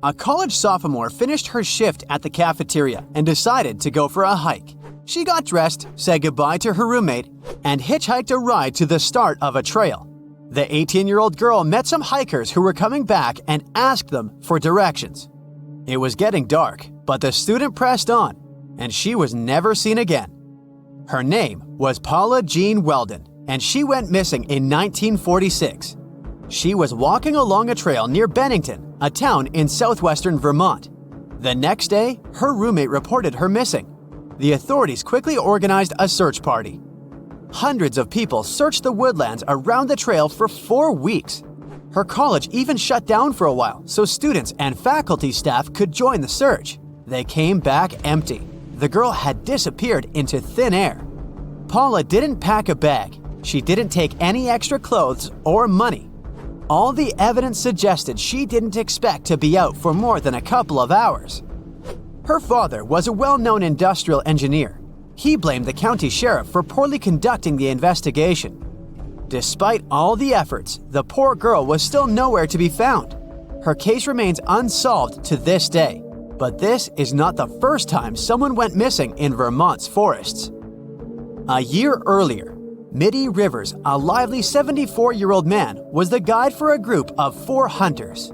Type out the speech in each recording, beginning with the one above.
A college sophomore finished her shift at the cafeteria and decided to go for a hike. She got dressed, said goodbye to her roommate, and hitchhiked a ride to the start of a trail. The 18-year-old girl met some hikers who were coming back and asked them for directions. It was getting dark, but the student pressed on, and she was never seen again. Her name was Paula Jean Weldon, and she went missing in 1946. She was walking along a trail near Bennington, a town in southwestern Vermont. The next day, her roommate reported her missing. The authorities quickly organized a search party. Hundreds of people searched the woodlands around the trail for 4 weeks. Her college even shut down for a while so students and faculty staff could join the search. They came back empty. The girl had disappeared into thin air. Paula didn't pack a bag. She didn't take any extra clothes or money. All the evidence suggested she didn't expect to be out for more than a couple of hours. Her father was a well-known industrial engineer. He blamed the county sheriff for poorly conducting the investigation. Despite all the efforts, the poor girl was still nowhere to be found. Her case remains unsolved to this day. But this is not the first time someone went missing in Vermont's forests. A year earlier, Mitty Rivers, a lively 74-year-old man, was the guide for a group of 4 hunters.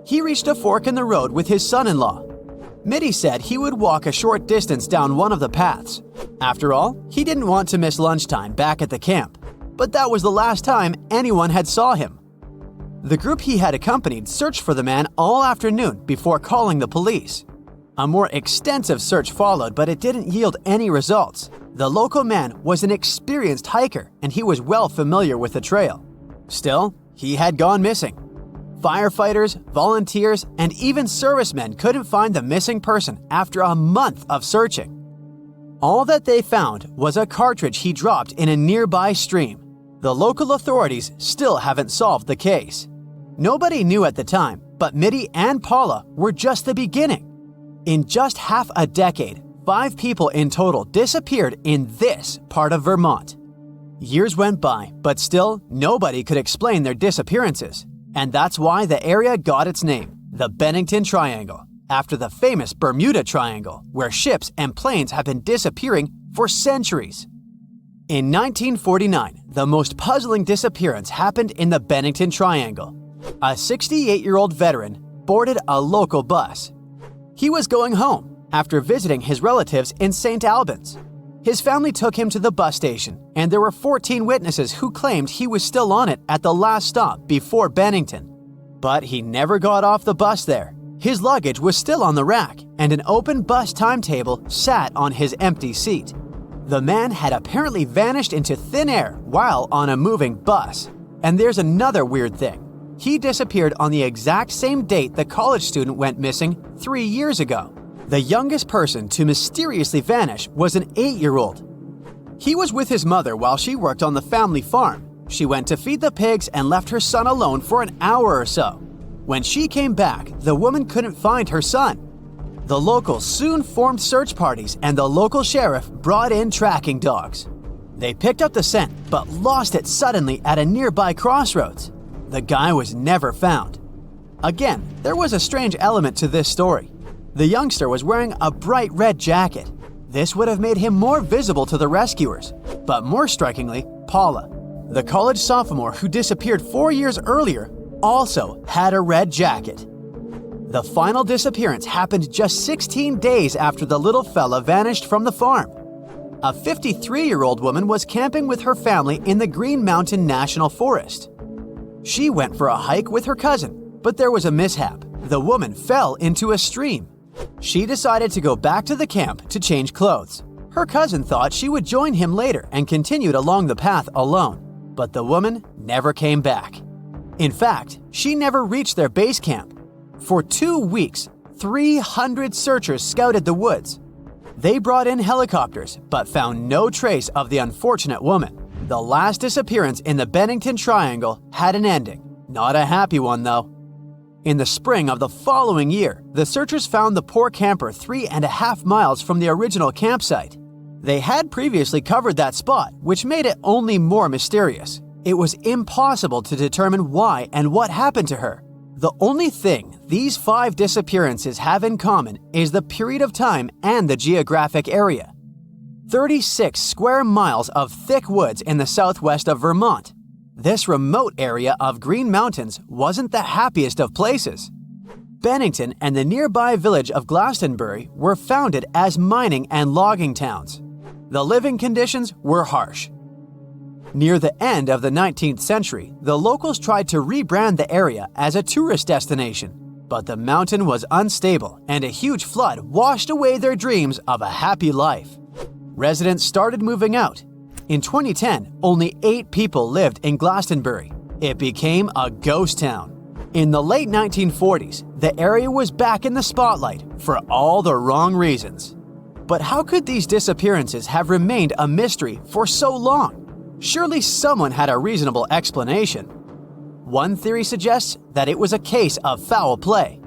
He reached a fork in the road with his son-in-law. Mitty said he would walk a short distance down one of the paths. After all, he didn't want to miss lunchtime back at the camp. But that was the last time anyone had saw him. The group he had accompanied searched for the man all afternoon before calling the police. A more extensive search followed, but it didn't yield any results. The local man was an experienced hiker, and he was well familiar with the trail. Still, he had gone missing. Firefighters, volunteers, and even servicemen couldn't find the missing person after a month of searching. All that they found was a cartridge he dropped in a nearby stream. The local authorities still haven't solved the case. Nobody knew at the time, but Mitty and Paula were just the beginning. In just half a decade, 5 people in total disappeared in this part of Vermont. Years went by, but still nobody could explain their disappearances. And that's why the area got its name, the Bennington Triangle, after the famous Bermuda Triangle, where ships and planes have been disappearing for centuries. In 1949, the most puzzling disappearance happened in the Bennington Triangle. A 68-year-old veteran boarded a local bus. He was going home after visiting his relatives in St. Albans. His family took him to the bus station, and there were 14 witnesses who claimed he was still on it at the last stop before Bennington. But he never got off the bus there. His luggage was still on the rack, and an open bus timetable sat on his empty seat. The man had apparently vanished into thin air while on a moving bus. And there's another weird thing. He disappeared on the exact same date the college student went missing 3 years ago. The youngest person to mysteriously vanish was an 8-year-old. He was with his mother while she worked on the family farm. She went to feed the pigs and left her son alone for an hour or so. When she came back, the woman couldn't find her son. The locals soon formed search parties, and the local sheriff brought in tracking dogs. They picked up the scent, but lost it suddenly at a nearby crossroads. The guy was never found. Again, there was a strange element to this story. The youngster was wearing a bright red jacket. This would have made him more visible to the rescuers. But more strikingly, Paula, the college sophomore who disappeared 4 years earlier, also had a red jacket. The final disappearance happened just 16 days after the little fella vanished from the farm. A 53-year-old woman was camping with her family in the Green Mountain National Forest. She went for a hike with her cousin, but there was a mishap. The woman fell into a stream. She decided to go back to the camp to change clothes. Her cousin thought she would join him later and continued along the path alone, but the woman never came back. In fact, she never reached their base camp. For 2 weeks, 300 searchers scouted the woods. They brought in helicopters, but found no trace of the unfortunate woman. The last disappearance in the Bennington Triangle had an ending. Not a happy one, though. In the spring of the following year, the searchers found the poor camper 3.5 miles from the original campsite. They had previously covered that spot, which made it only more mysterious. It was impossible to determine why and what happened to her. The only thing these 5 disappearances have in common is the period of time and the geographic area. 36 square miles of thick woods in the southwest of Vermont. This remote area of Green Mountains wasn't the happiest of places. Bennington and the nearby village of Glastonbury were founded as mining and logging towns. The living conditions were harsh. Near the end of the 19th century, the locals tried to rebrand the area as a tourist destination, but the mountain was unstable and a huge flood washed away their dreams of a happy life. Residents started moving out. In 2010, only 8 people lived in Glastonbury. It became a ghost town. In the late 1940s, the area was back in the spotlight for all the wrong reasons. But how could these disappearances have remained a mystery for so long? Surely someone had a reasonable explanation. One theory suggests that it was a case of foul play.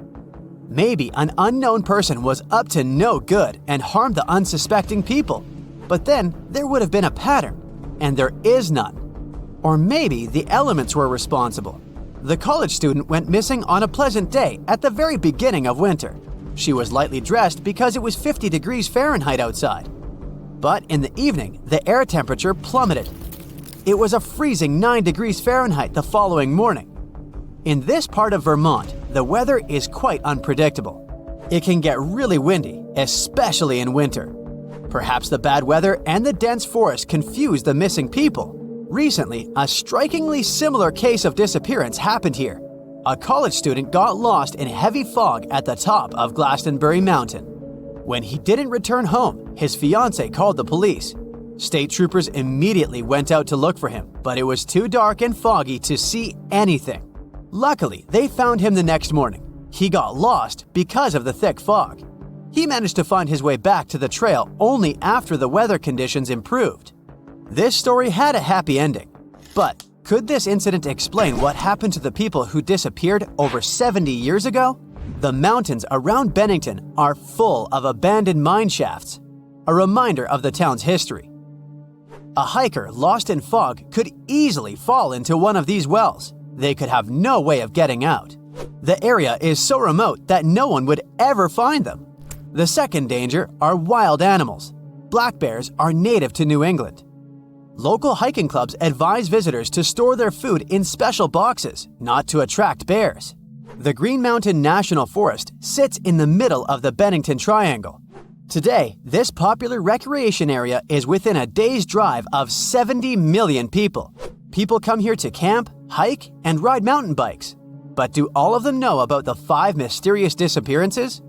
Maybe an unknown person was up to no good and harmed the unsuspecting people. But then there would have been a pattern, and there is none. Or maybe the elements were responsible. The college student went missing on a pleasant day at the very beginning of winter. She was lightly dressed because it was 50 degrees Fahrenheit outside. But in the evening, the air temperature plummeted. It was a freezing 9 degrees Fahrenheit the following morning. In this part of Vermont, the weather is quite unpredictable. It can get really windy, especially in winter. Perhaps the bad weather and the dense forest confused the missing people. Recently, a strikingly similar case of disappearance happened here. A college student got lost in heavy fog at the top of Glastonbury Mountain. When he didn't return home, his fiancée called the police. State troopers immediately went out to look for him, but it was too dark and foggy to see anything. Luckily, they found him the next morning. He got lost because of the thick fog. He managed to find his way back to the trail only after the weather conditions improved. This story had a happy ending. But could this incident explain what happened to the people who disappeared over 70 years ago? The mountains around Bennington are full of abandoned mine shafts, a reminder of the town's history. A hiker lost in fog could easily fall into one of these wells. They could have no way of getting out. The area is so remote that no one would ever find them. The second danger are wild animals. Black bears are native to New England. Local hiking clubs advise visitors to store their food in special boxes, not to attract bears. The Green Mountain National Forest sits in the middle of the Bennington Triangle. Today, this popular recreation area is within a day's drive of 70 million people. People come here to camp, hike, and ride mountain bikes. But do all of them know about the 5 mysterious disappearances?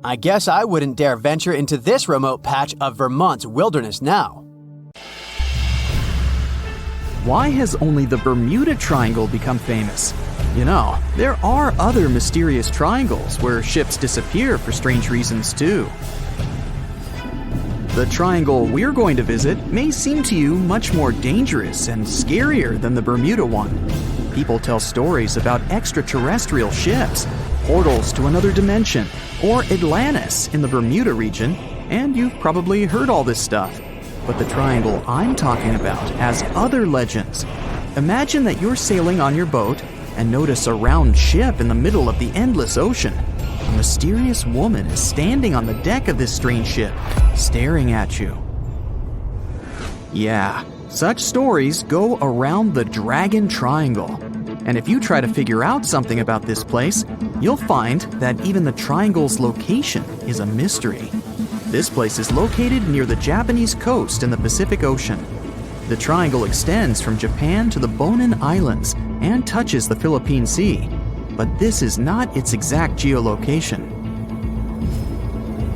I guess I wouldn't dare venture into this remote patch of Vermont's wilderness now. Why has only the Bermuda Triangle become famous? You know, there are other mysterious triangles where ships disappear for strange reasons too. The triangle we're going to visit may seem to you much more dangerous and scarier than the Bermuda one. People tell stories about extraterrestrial ships, portals to another dimension, or Atlantis in the Bermuda region, and you've probably heard all this stuff. But the triangle I'm talking about has other legends. Imagine that you're sailing on your boat and notice a round ship in the middle of the endless ocean. A mysterious woman is standing on the deck of this strange ship, staring at you. Yeah, such stories go around the Dragon Triangle. And if you try to figure out something about this place, you'll find that even the triangle's location is a mystery. This place is located near the Japanese coast in the Pacific Ocean. The triangle extends from Japan to the Bonin Islands and touches the Philippine Sea, but this is not its exact geolocation.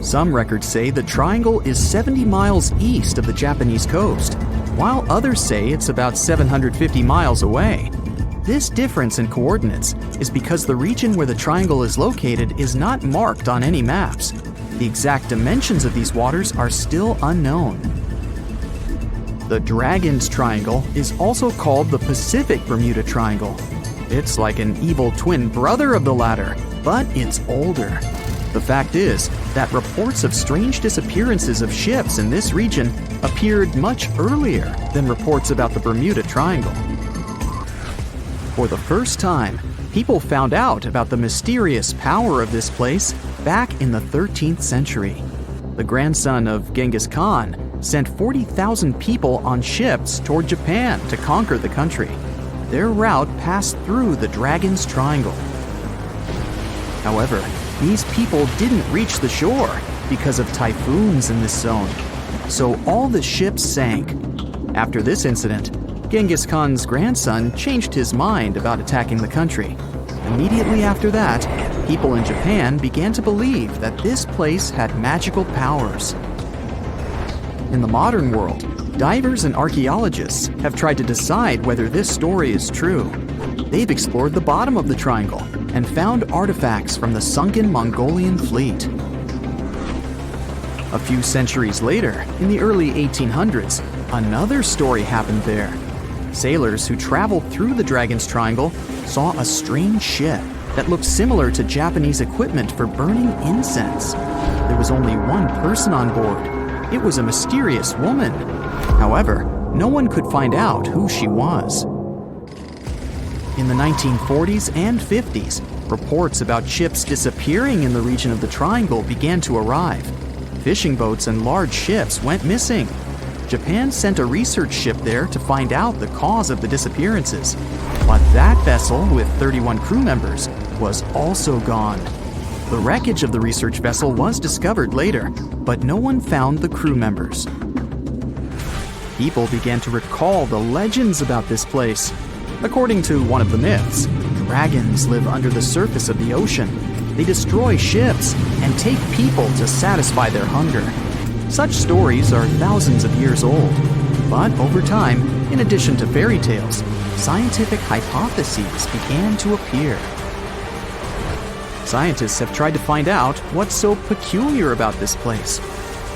Some records say the triangle is 70 miles east of the Japanese coast, while others say it's about 750 miles away. This difference in coordinates is because the region where the triangle is located is not marked on any maps. The exact dimensions of these waters are still unknown. The Dragon's Triangle is also called the Pacific Bermuda Triangle. It's like an evil twin brother of the latter, but it's older. The fact is that reports of strange disappearances of ships in this region appeared much earlier than reports about the Bermuda Triangle. For the first time, People found out about the mysterious power of this place back in the 13th century. The grandson of Genghis Khan sent 40,000 people on ships toward Japan to conquer the country. Their route passed through the Dragon's Triangle. However, these people didn't reach the shore because of typhoons in this zone, so all the ships sank. After this incident, Genghis Khan's grandson changed his mind about attacking the country. Immediately after that, people in Japan began to believe that this place had magical powers. In the modern world, divers and archaeologists have tried to decide whether this story is true. They've explored the bottom of the triangle and found artifacts from the sunken Mongolian fleet. A few centuries later, in the early 1800s, another story happened there. Sailors who traveled through the Dragon's Triangle saw a strange ship that looked similar to Japanese equipment for burning incense. There was only one person on board. It was a mysterious woman. However, no one could find out who she was. In the 1940s and 50s, reports about ships disappearing in the region of the Triangle began to arrive. Fishing boats and large ships went missing. Japan sent a research ship there to find out the cause of the disappearances. But that vessel, with 31 crew members, was also gone. The wreckage of the research vessel was discovered later, but no one found the crew members. People began to recall the legends about this place. According to one of the myths, dragons live under the surface of the ocean. They destroy ships and take people to satisfy their hunger. Such stories are thousands of years old. But over time, in addition to fairy tales, scientific hypotheses began to appear. Scientists have tried to find out what's so peculiar about this place.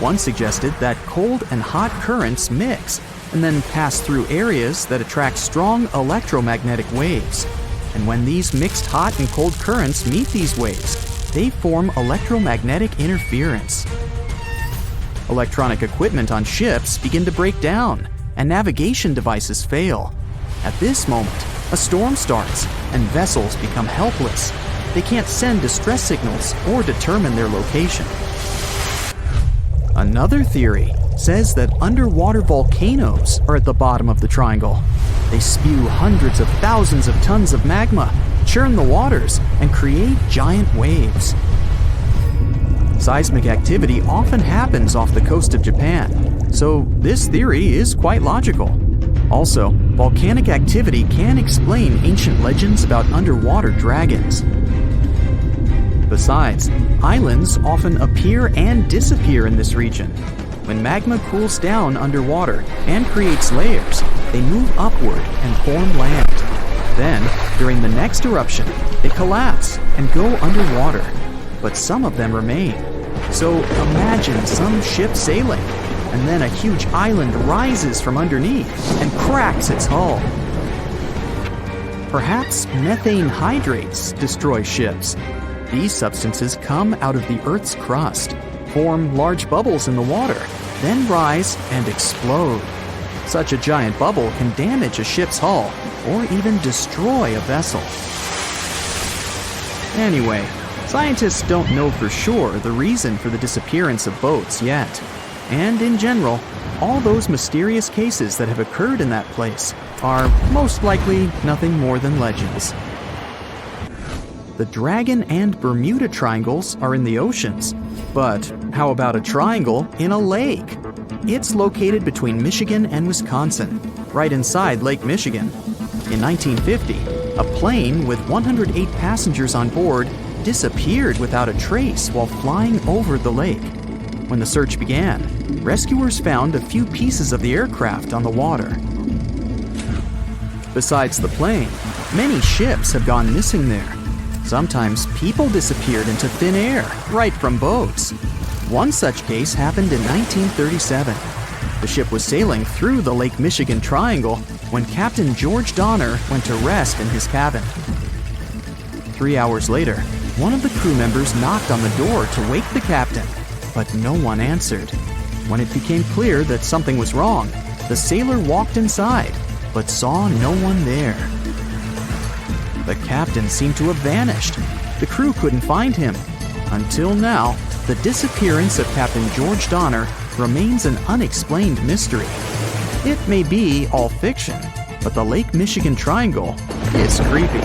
One suggested that cold and hot currents mix and then pass through areas that attract strong electromagnetic waves. And when these mixed hot and cold currents meet these waves, they form electromagnetic interference. Electronic equipment on ships begin to break down, and navigation devices fail. At this moment, a storm starts, and vessels become helpless. They can't send distress signals or determine their location. Another theory says that underwater volcanoes are at the bottom of the triangle. They spew hundreds of thousands of tons of magma, churn the waters, and create giant waves. Seismic activity often happens off the coast of Japan, so this theory is quite logical. Also, volcanic activity can explain ancient legends about underwater dragons. Besides, islands often appear and disappear in this region. When magma cools down underwater and creates layers, they move upward and form land. Then, during the next eruption, they collapse and go underwater. But some of them remain. So imagine some ship sailing, and then a huge island rises from underneath and cracks its hull. Perhaps methane hydrates destroy ships. These substances come out of the Earth's crust, form large bubbles in the water, then rise and explode. Such a giant bubble can damage a ship's hull or even destroy a vessel. Anyway, scientists don't know for sure the reason for the disappearance of boats yet. And in general, all those mysterious cases that have occurred in that place are most likely nothing more than legends. The Dragon and Bermuda Triangles are in the oceans, but how about a triangle in a lake? It's located between Michigan and Wisconsin, right inside Lake Michigan. In 1950, a plane with 108 passengers on board disappeared without a trace while flying over the lake. When the search began, rescuers found a few pieces of the aircraft on the water. Besides the plane, many ships have gone missing there. Sometimes people disappeared into thin air, right from boats. One such case happened in 1937. The ship was sailing through the Lake Michigan Triangle when Captain George Donner went to rest in his cabin. 3 hours later, one of the crew members knocked on the door to wake the captain, but no one answered. When it became clear that something was wrong, the sailor walked inside, but saw no one there. The captain seemed to have vanished. The crew couldn't find him. Until now, the disappearance of Captain George Donner remains an unexplained mystery. It may be all fiction, but the Lake Michigan Triangle is creepy.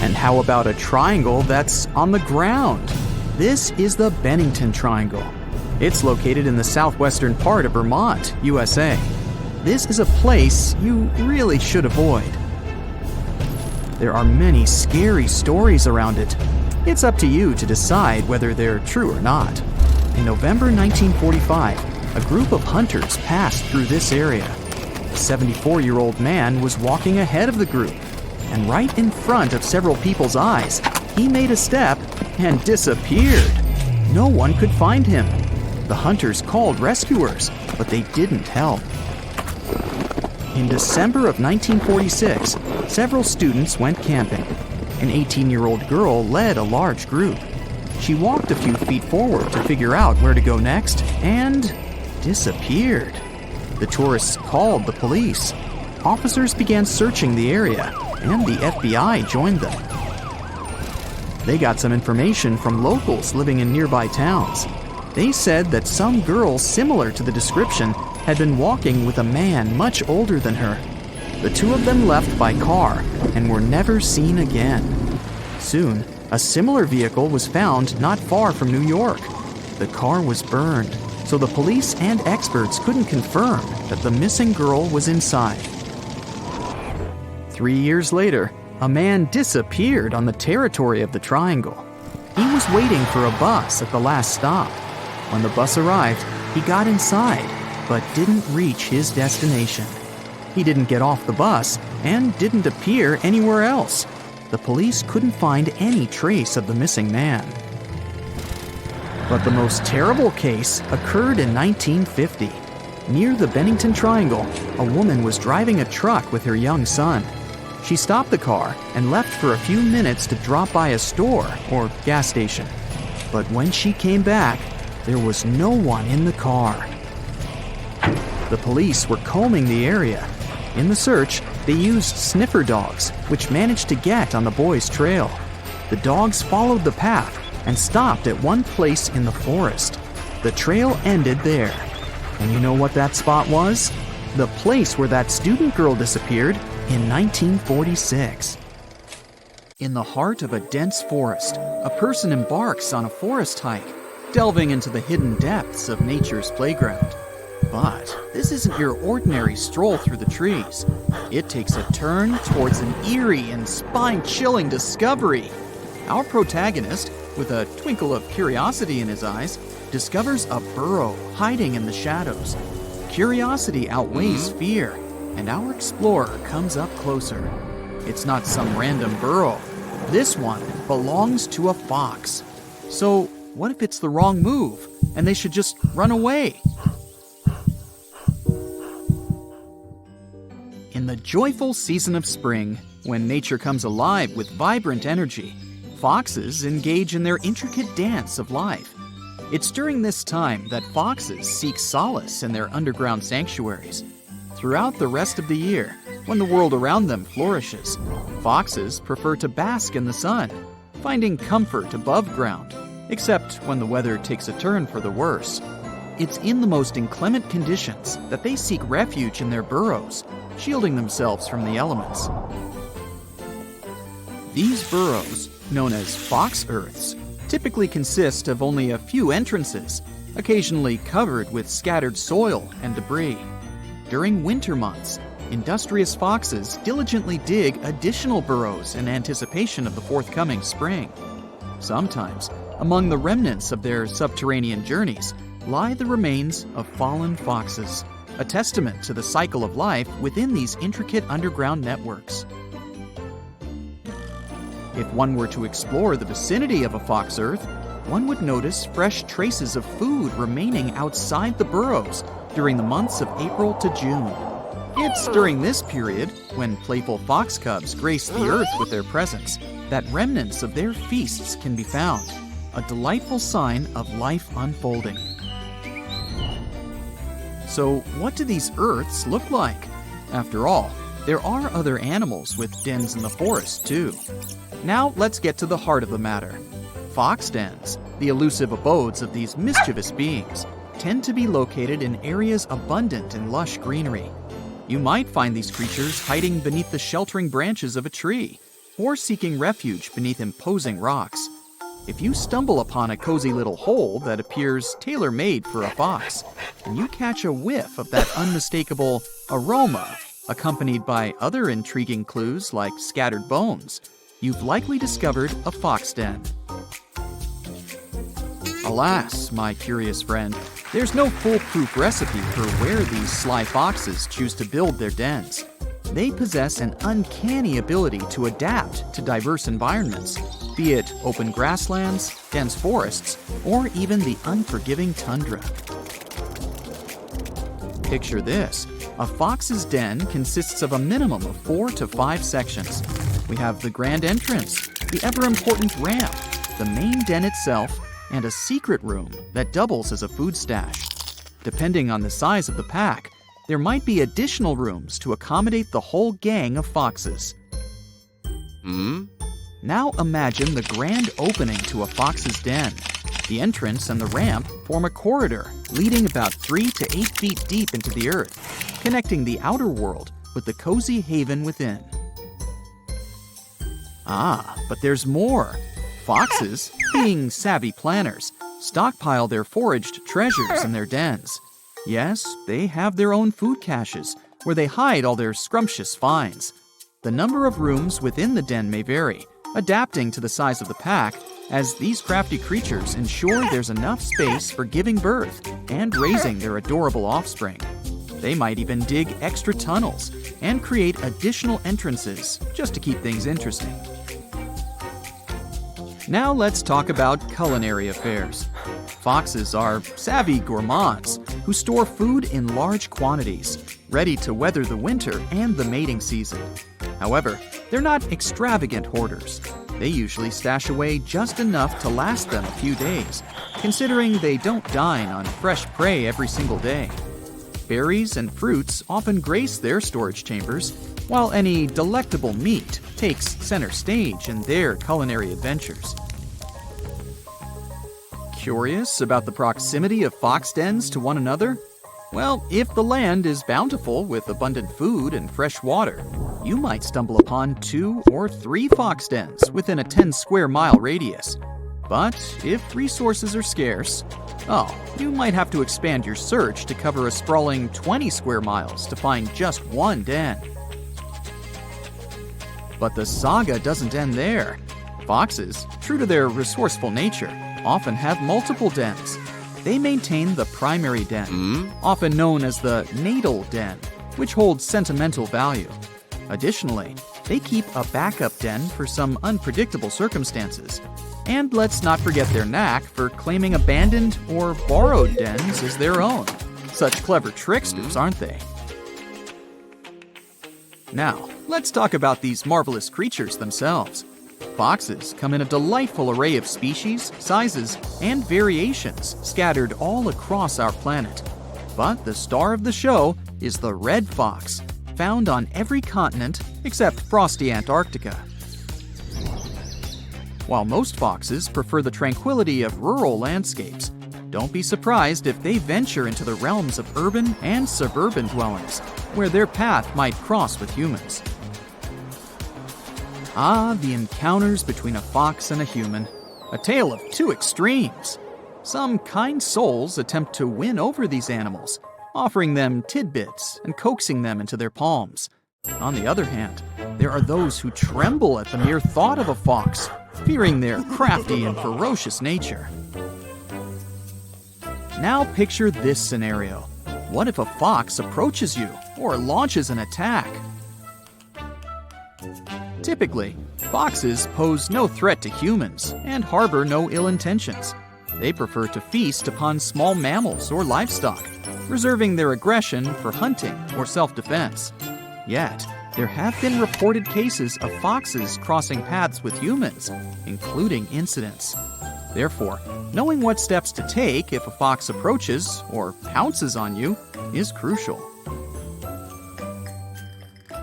And how about a triangle that's on the ground? This is the Bennington Triangle. It's located in the southwestern part of Vermont, USA. This is a place you really should avoid. There are many scary stories around it. It's up to you to decide whether they're true or not. In November 1945, a group of hunters passed through this area. A 74-year-old man was walking ahead of the group, and right in front of several people's eyes, he made a step and disappeared. No one could find him. The hunters called rescuers, but they didn't help. In December of 1946, several students went camping. An 18-year-old girl led a large group. She walked a few feet forward to figure out where to go next and disappeared. The tourists called the police. Officers began searching the area, and the FBI joined them. They got some information from locals living in nearby towns. They said that some girl similar to the description had been walking with a man much older than her. The two of them left by car and were never seen again. Soon, a similar vehicle was found not far from New York. The car was burned, so the police and experts couldn't confirm that the missing girl was inside. 3 years later, a man disappeared on the territory of the Triangle. He was waiting for a bus at the last stop. When the bus arrived, he got inside, but didn't reach his destination. He didn't get off the bus and didn't appear anywhere else. The police couldn't find any trace of the missing man. But the most terrible case occurred in 1950. Near the Bennington Triangle, a woman was driving a truck with her young son. She stopped the car and left for a few minutes to drop by a store or gas station. But when she came back, there was no one in the car. The police were combing the area. In the search, they used sniffer dogs, which managed to get on the boy's trail. The dogs followed the path and stopped at one place in the forest. The trail ended there. And you know what that spot was? The place where that student girl disappeared in 1946. In the heart of a dense forest, a person embarks on a forest hike, delving into the hidden depths of nature's playground. But this isn't your ordinary stroll through the trees. It takes a turn towards an eerie and spine-chilling discovery. Our protagonist, with a twinkle of curiosity in his eyes, discovers a burrow hiding in the shadows. Curiosity outweighs fear, and our explorer comes up closer. It's not some random burrow. This one belongs to a fox. So what if it's the wrong move, and they should just run away? In the joyful season of spring, when nature comes alive with vibrant energy, foxes engage in their intricate dance of life. It's during this time that foxes seek solace in their underground sanctuaries. Throughout the rest of the year, when the world around them flourishes, foxes prefer to bask in the sun, finding comfort above ground, except when the weather takes a turn for the worse. It's in the most inclement conditions that they seek refuge in their burrows, shielding themselves from the elements. These burrows, known as fox earths, typically consist of only a few entrances, occasionally covered with scattered soil and debris. During winter months, industrious foxes diligently dig additional burrows in anticipation of the forthcoming spring. Sometimes, among the remnants of their subterranean journeys, lie the remains of fallen foxes, a testament to the cycle of life within these intricate underground networks. If one were to explore the vicinity of a fox earth, one would notice fresh traces of food remaining outside the burrows during the months of April to June. It's during this period, when playful fox cubs grace the earth with their presence, that remnants of their feasts can be found, a delightful sign of life unfolding. So, what do these earths look like? After all, There are other animals with dens in the forest, too. Now let's get to the heart of the matter. Fox dens, the elusive abodes of these mischievous beings, tend to be located in areas abundant in lush greenery. You might find these creatures hiding beneath the sheltering branches of a tree, or seeking refuge beneath imposing rocks. If you stumble upon a cozy little hole that appears tailor-made for a fox, and you catch a whiff of that unmistakable aroma, accompanied by other intriguing clues like scattered bones, you've likely discovered a fox den. Alas, my curious friend, there's no foolproof recipe for where these sly foxes choose to build their dens. They possess an uncanny ability to adapt to diverse environments, be it open grasslands, dense forests, or even the unforgiving tundra. Picture this. A fox's den consists of a minimum of 4 to 5 sections. We have the grand entrance, the ever-important ramp, the main den itself, and a secret room that doubles as a food stash. Depending on the size of the pack, there might be additional rooms to accommodate the whole gang of foxes. Now imagine the grand opening to a fox's den. The entrance and the ramp form a corridor leading about 3 to 8 feet deep into the earth, connecting the outer world with the cozy haven within. But there's more. Foxes, being savvy planners, stockpile their foraged treasures in their dens. Yes, they have their own food caches, where they hide all their scrumptious finds. The number of rooms within the den may vary, adapting to the size of the pack, as these crafty creatures ensure there's enough space for giving birth and raising their adorable offspring. They might even dig extra tunnels and create additional entrances just to keep things interesting. Now let's talk about culinary affairs. Foxes are savvy gourmands who store food in large quantities, ready to weather the winter and the mating season. However, they're not extravagant hoarders. They usually stash away just enough to last them a few days, considering they don't dine on fresh prey every single day. Berries and fruits often grace their storage chambers, while any delectable meat takes center stage in their culinary adventures. Curious about the proximity of fox dens to one another? Well, if the land is bountiful with abundant food and fresh water, you might stumble upon 2 or 3 fox dens within a 10 square mile radius. But if resources are scarce, you might have to expand your search to cover a sprawling 20 square miles to find just one den. But the saga doesn't end there. Foxes, true to their resourceful nature, often have multiple dens. They maintain the primary den, often known as the natal den, which holds sentimental value. Additionally, they keep a backup den for some unpredictable circumstances. And let's not forget their knack for claiming abandoned or borrowed dens as their own. Such clever tricksters, aren't they? Now, let's talk about these marvelous creatures themselves. Foxes come in a delightful array of species, sizes, and variations scattered all across our planet. But the star of the show is the red fox, found on every continent except frosty Antarctica. While most foxes prefer the tranquility of rural landscapes, don't be surprised if they venture into the realms of urban and suburban dwellings, where their path might cross with humans. The encounters between a fox and a human, a tale of two extremes. Some kind souls attempt to win over these animals, offering them tidbits and coaxing them into their palms. On the other hand, there are those who tremble at the mere thought of a fox, fearing their crafty and ferocious nature. Now picture this scenario. What if a fox approaches you or launches an attack? Typically, foxes pose no threat to humans and harbor no ill intentions. They prefer to feast upon small mammals or livestock, reserving their aggression for hunting or self-defense. Yet, there have been reported cases of foxes crossing paths with humans, including incidents. Therefore, knowing what steps to take if a fox approaches or pounces on you is crucial.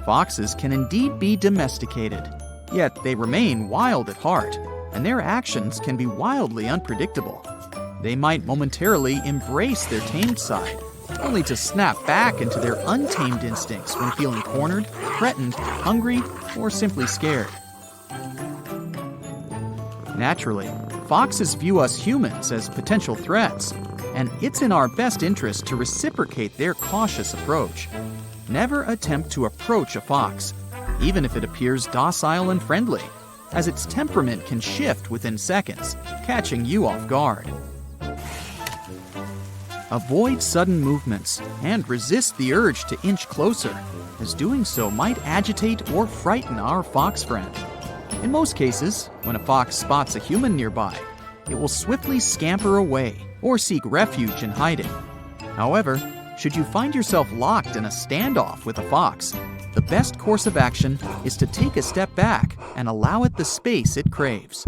Foxes can indeed be domesticated, yet they remain wild at heart, and their actions can be wildly unpredictable. They might momentarily embrace their tamed side, only to snap back into their untamed instincts when feeling cornered, threatened, hungry, or simply scared. Naturally, foxes view us humans as potential threats, and it's in our best interest to reciprocate their cautious approach. Never attempt to approach a fox, even if it appears docile and friendly, as its temperament can shift within seconds, catching you off guard. Avoid sudden movements and resist the urge to inch closer, as doing so might agitate or frighten our fox friend. In most cases, when a fox spots a human nearby, it will swiftly scamper away or seek refuge in hiding. However, should you find yourself locked in a standoff with a fox, the best course of action is to take a step back and allow it the space it craves.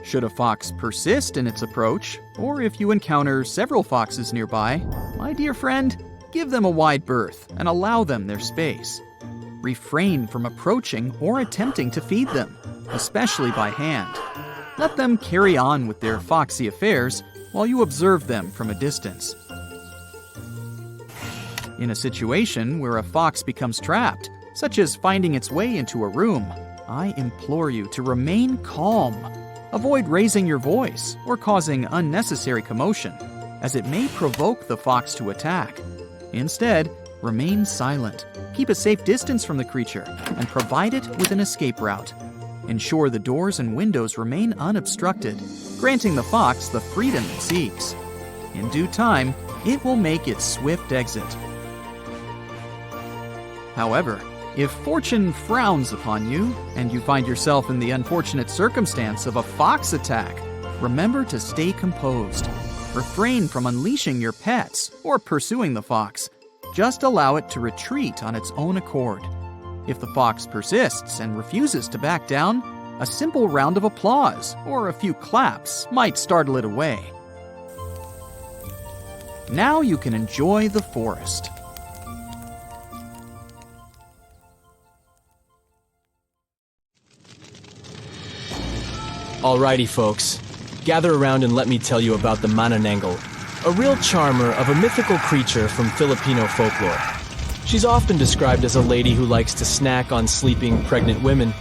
Should a fox persist in its approach, or if you encounter several foxes nearby, my dear friend, give them a wide berth and allow them their space. Refrain from approaching or attempting to feed them, especially by hand. Let them carry on with their foxy affairs while you observe them from a distance. In a situation where a fox becomes trapped, such as finding its way into a room, I implore you to remain calm. Avoid raising your voice or causing unnecessary commotion, as it may provoke the fox to attack. Instead, remain silent, keep a safe distance from the creature, and provide it with an escape route. Ensure the doors and windows remain unobstructed, granting the fox the freedom it seeks. In due time, it will make its swift exit. However, if fortune frowns upon you and you find yourself in the unfortunate circumstance of a fox attack, remember to stay composed. Refrain from unleashing your pets or pursuing the fox. Just allow it to retreat on its own accord. If the fox persists and refuses to back down, a simple round of applause or a few claps might startle it away. Now you can enjoy the forest. Alrighty folks, gather around and let me tell you about the manananggal, a real charmer of a mythical creature from Filipino folklore. She's often described as a lady who likes to snack on sleeping pregnant women.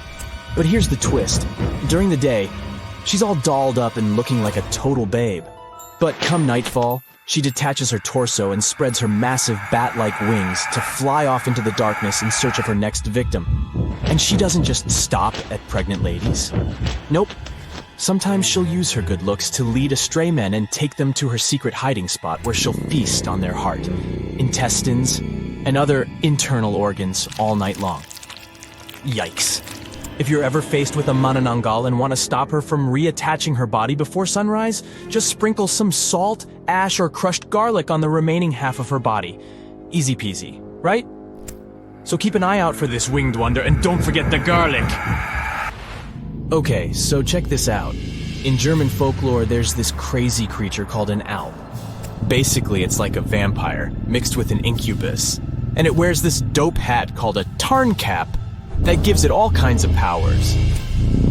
But here's the twist. During the day, she's all dolled up and looking like a total babe. But come nightfall, she detaches her torso and spreads her massive bat-like wings to fly off into the darkness in search of her next victim. And she doesn't just stop at pregnant ladies. Nope. Sometimes she'll use her good looks to lead astray men and take them to her secret hiding spot where she'll feast on their heart, intestines, and other internal organs all night long. Yikes. If you're ever faced with a manananggal and want to stop her from reattaching her body before sunrise, just sprinkle some salt, ash, or crushed garlic on the remaining half of her body. Easy peasy, right? So keep an eye out for this winged wonder and don't forget the garlic! Okay, so check this out. In German folklore, there's this crazy creature called an Alp. Basically, it's like a vampire, mixed with an incubus. And it wears this dope hat called a Tarncap that gives it all kinds of powers.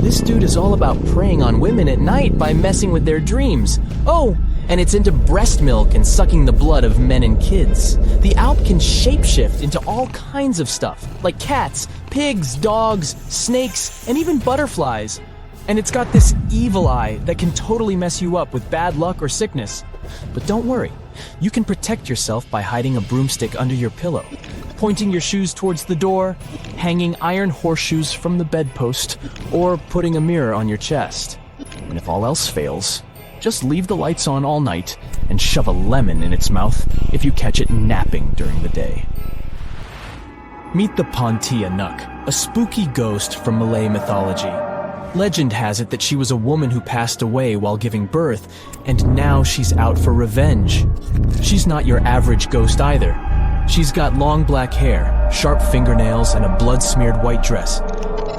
This dude is all about preying on women at night by messing with their dreams. Oh, and it's into breast milk and sucking the blood of men and kids. The Alp can shapeshift into all kinds of stuff, like cats, pigs, dogs, snakes, and even butterflies. And it's got this evil eye that can totally mess you up with bad luck or sickness. But don't worry, you can protect yourself by hiding a broomstick under your pillow, pointing your shoes towards the door, hanging iron horseshoes from the bedpost, or putting a mirror on your chest. And if all else fails, just leave the lights on all night and shove a lemon in its mouth if you catch it napping during the day. Meet the Pontia Nuk, a spooky ghost from Malay mythology. Legend has it that she was a woman who passed away while giving birth, and now she's out for revenge. She's not your average ghost either. She's got long black hair, sharp fingernails, and a blood-smeared white dress.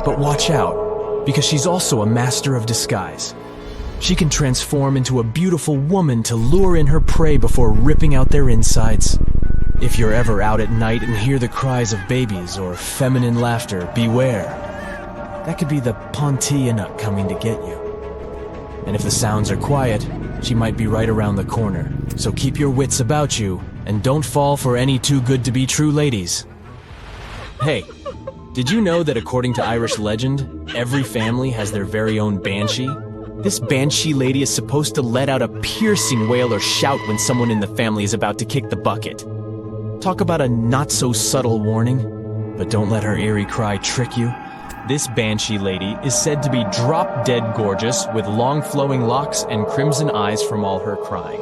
But watch out, because she's also a master of disguise. She can transform into a beautiful woman to lure in her prey before ripping out their insides. If you're ever out at night and hear the cries of babies or feminine laughter, beware. That could be the Pontianak coming to get you. And if the sounds are quiet, she might be right around the corner. So keep your wits about you, and don't fall for any too-good-to-be-true ladies. Hey, did you know that according to Irish legend, every family has their very own banshee? This banshee lady is supposed to let out a piercing wail or shout when someone in the family is about to kick the bucket. Talk about a not-so-subtle warning, but don't let her eerie cry trick you. This banshee lady is said to be drop-dead gorgeous with long flowing locks and crimson eyes from all her crying.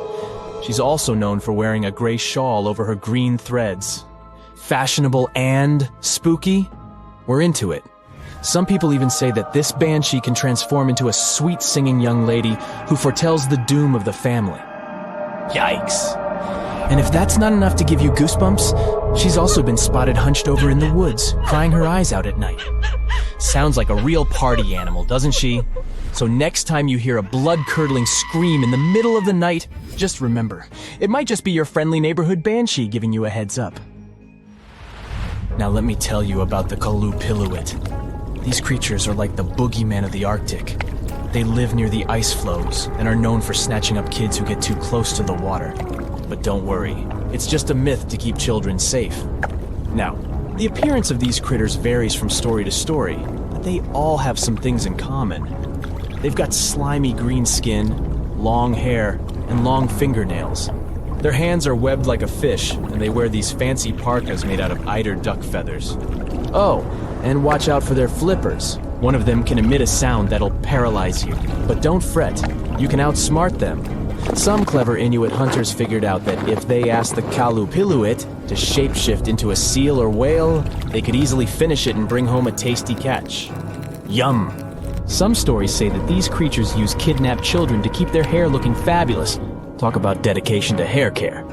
She's also known for wearing a gray shawl over her green threads. Fashionable and spooky? We're into it. Some people even say that this banshee can transform into a sweet-singing young lady who foretells the doom of the family. Yikes. And if that's not enough to give you goosebumps, she's also been spotted hunched over in the woods, crying her eyes out at night. Sounds like a real party animal, doesn't she? So next time you hear a blood-curdling scream in the middle of the night, just remember, it might just be your friendly neighborhood banshee giving you a heads up. Now let me tell you about the Kalupilluit. These creatures are like the boogeyman of the Arctic. They live near the ice floes and are known for snatching up kids who get too close to the water. But don't worry, it's just a myth to keep children safe. Now, the appearance of these critters varies from story to story, but they all have some things in common. They've got slimy green skin, long hair, and long fingernails. Their hands are webbed like a fish, and they wear these fancy parkas made out of eider duck feathers. Oh, and watch out for their flippers. One of them can emit a sound that'll paralyze you. But don't fret, you can outsmart them. Some clever Inuit hunters figured out that if they asked the Kalupilluit to shapeshift into a seal or whale, they could easily finish it and bring home a tasty catch. Yum! Some stories say that these creatures use kidnapped children to keep their hair looking fabulous. Talk about dedication to hair care.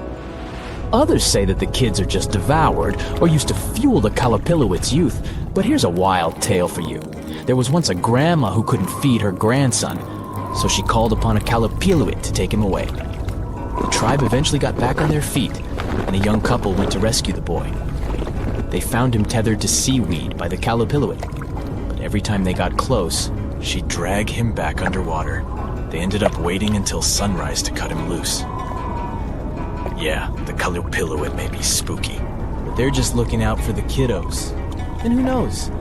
Others say that the kids are just devoured or used to fuel the Kalupilluit's youth. But here's a wild tale for you. There was once a grandma who couldn't feed her grandson, so she called upon a Kalupilluit to take him away. The tribe eventually got back on their feet, and a young couple went to rescue the boy. They found him tethered to seaweed by the Kalupilluit, but every time they got close, she'd drag him back underwater. They ended up waiting until sunrise to cut him loose. Yeah, the Kalupilluit may be spooky, but they're just looking out for the kiddos. And who knows?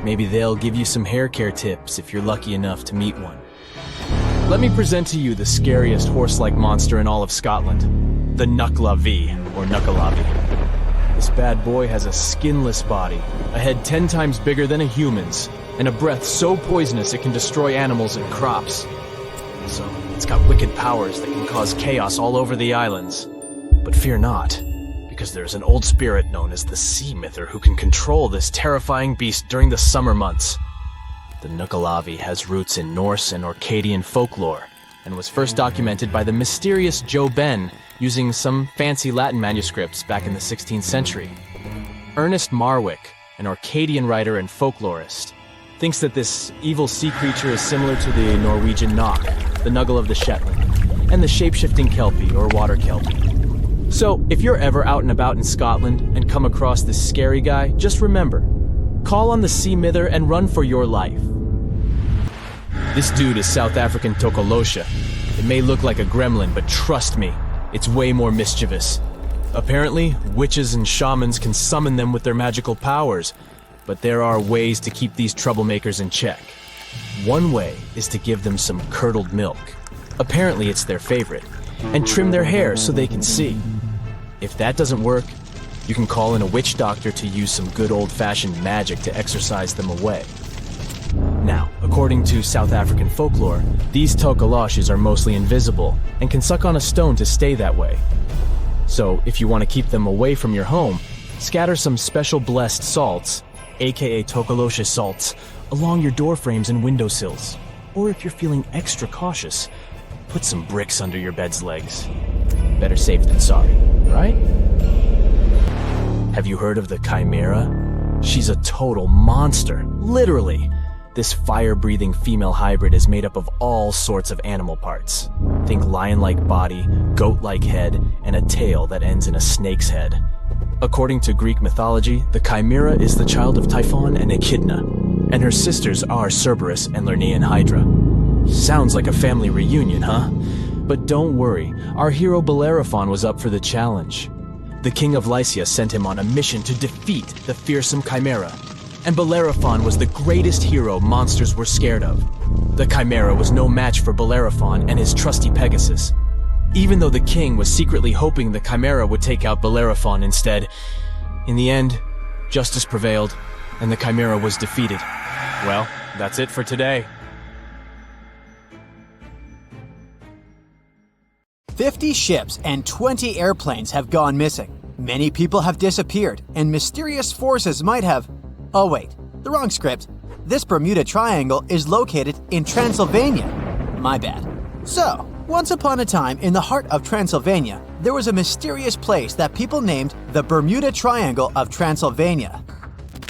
Maybe they'll give you some hair care tips if you're lucky enough to meet one. Let me present to you the scariest horse-like monster in all of Scotland, the Nucklavi, or Nuckalavie. This bad boy has a skinless body, a head 10 times bigger than a human's, and a breath so poisonous it can destroy animals and crops. So, it's got wicked powers that can cause chaos all over the islands. But fear not, because there's an old spirit known as the Sea Mither who can control this terrifying beast during the summer months. The Nuckalavie has roots in Norse and Orcadian folklore, and was first documented by the mysterious Joe Ben using some fancy Latin manuscripts back in the 16th century. Ernest Marwick, an Orcadian writer and folklorist, thinks that this evil sea creature is similar to the Norwegian Knock, the Nuggle of the Shetland, and the shape-shifting Kelpie or water Kelpie. So, if you're ever out and about in Scotland and come across this scary guy, just remember, call on the Sea Mither and run for your life. This dude is South African Tokolosha. It may look like a gremlin, but trust me, it's way more mischievous. Apparently, witches and shamans can summon them with their magical powers, but there are ways to keep these troublemakers in check. One way is to give them some curdled milk. Apparently it's their favorite, and trim their hair so they can see. If that doesn't work, you can call in a witch doctor to use some good old-fashioned magic to exorcise them away. Now, according to South African folklore, these tokoloshes are mostly invisible and can suck on a stone to stay that way. So, if you want to keep them away from your home, scatter some special blessed salts, aka Tokoloshe salts, along your door frames and windowsills. Or if you're feeling extra cautious, put some bricks under your bed's legs. Better safe than sorry, right? Have you heard of the Chimera? She's a total monster, literally. This fire-breathing female hybrid is made up of all sorts of animal parts. Think lion-like body, goat-like head, and a tail that ends in a snake's head. According to Greek mythology, the Chimera is the child of Typhon and Echidna, and her sisters are Cerberus and Lernaean Hydra. Sounds like a family reunion, huh? But don't worry, our hero Bellerophon was up for the challenge. The king of Lycia sent him on a mission to defeat the fearsome Chimera, and Bellerophon was the greatest hero monsters were scared of. The Chimera was no match for Bellerophon and his trusty Pegasus. Even though the king was secretly hoping the Chimera would take out Bellerophon instead, in the end, justice prevailed, and the Chimera was defeated. Well, that's it for today. 50 ships and 20 airplanes have gone missing. Many people have disappeared, and mysterious forces might have... Oh wait, the wrong script. This Bermuda Triangle is located in Transylvania. My bad. So, once upon a time in the heart of Transylvania, there was a mysterious place that people named the Bermuda Triangle of Transylvania.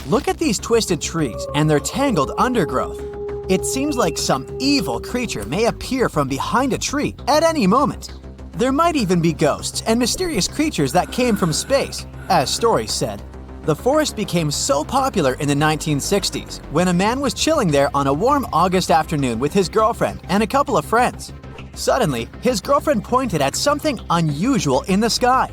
Look at these twisted trees and their tangled undergrowth. It seems like some evil creature may appear from behind a tree at any moment. There might even be ghosts and mysterious creatures that came from space, as stories said. The forest became so popular in the 1960s when a man was chilling there on a warm August afternoon with his girlfriend and a couple of friends. Suddenly, his girlfriend pointed at something unusual in the sky.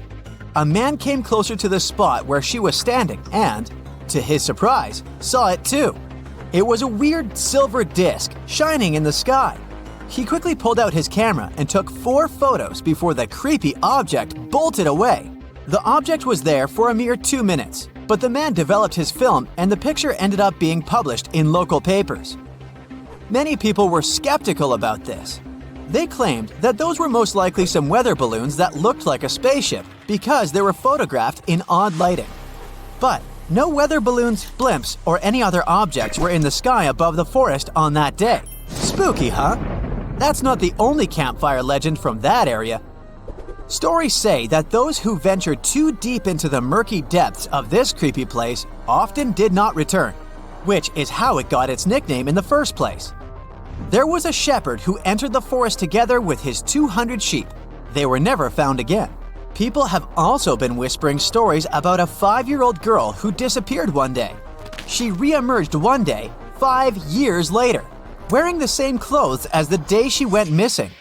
A man came closer to the spot where she was standing and, to his surprise, saw it too. It was a weird silver disc shining in the sky. He quickly pulled out his camera and took 4 photos before the creepy object bolted away. The object was there for a mere 2 minutes, but the man developed his film and the picture ended up being published in local papers. Many people were skeptical about this. They claimed that those were most likely some weather balloons that looked like a spaceship because they were photographed in odd lighting. But no weather balloons, blimps, or any other objects were in the sky above the forest on that day. Spooky, huh? That's not the only campfire legend from that area. Stories say that those who ventured too deep into the murky depths of this creepy place often did not return, which is how it got its nickname in the first place. There was a shepherd who entered the forest together with his 200 sheep. They were never found again. People have also been whispering stories about a 5-year-old girl who disappeared one day. She re-emerged one day, 5 years later, wearing the same clothes as the day she went missing.